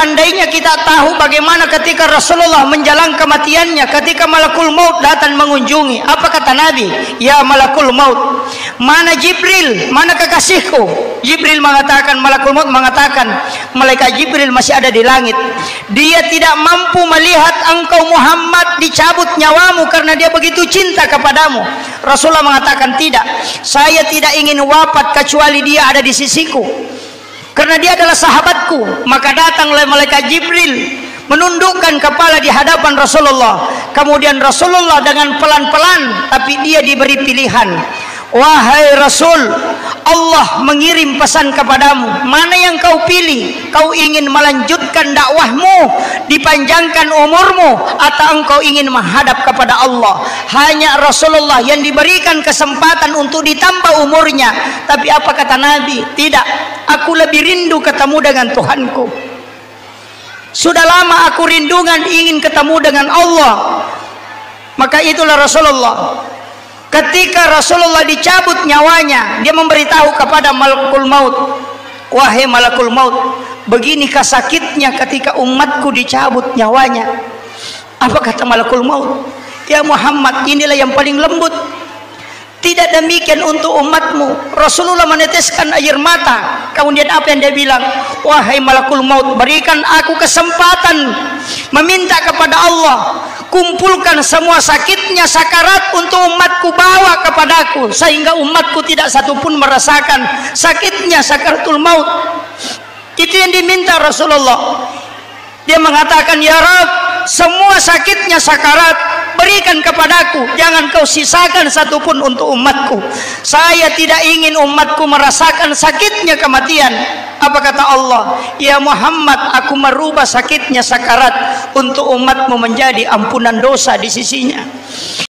seandainya kita tahu bagaimana ketika Rasulullah menjelang kematiannya, ketika malakul maut datang mengunjungi, apa kata Nabi? Ya malakul maut, mana Jibril, mana kekasihku? Jibril mengatakan, malakul maut mengatakan, malaikat Jibril masih ada di langit. Dia tidak mampu melihat engkau Muhammad dicabut nyawamu karena dia begitu cinta kepadamu. Rasulullah mengatakan, tidak, saya tidak ingin wafat kecuali dia ada di sisiku, karena dia adalah sahabatku. Maka datanglah malaikat Jibril menundukkan kepala di hadapan Rasulullah. Kemudian Rasulullah dengan pelan-pelan, tapi dia diberi pilihan. Wahai Rasul, Allah mengirim pesan kepadamu. Mana yang kau pilih? Kau ingin melanjutkan dakwahmu, dipanjangkan umurmu, atau engkau ingin menghadap kepada Allah? Hanya Rasulullah yang diberikan kesempatan untuk ditambah umurnya. Tapi apa kata Nabi? Tidak, aku lebih rindu ketemu dengan Tuhanku. Sudah lama aku rindukan ingin ketemu dengan Allah. Maka itulah Rasulullah. Ketika Rasulullah dicabut nyawanya, dia memberitahu kepada malakul maut, wahai malakul maut, beginikah sakitnya ketika umatku dicabut nyawanya? Apa kata malakul maut? Ya Muhammad, inilah yang paling lembut. Tidak demikian untuk umatmu. Rasulullah meneteskan air mata. Kemudian apa yang dia bilang? Wahai malakul maut, berikan aku kesempatan meminta kepada Allah, kumpulkan semua sakitnya sakarat untuk umatku, bawa kepadaku, sehingga umatku tidak satupun merasakan sakitnya sakaratul maut. Itu yang diminta Rasulullah. Dia mengatakan, ya Rabb, semua sakitnya sakarat berikan kepadaku, jangan kau sisakan satupun untuk umatku. Saya tidak ingin umatku merasakan sakitnya kematian. Apa kata Allah? Ya Muhammad, aku merubah sakitnya sakarat untuk umatmu menjadi ampunan dosa di sisinya.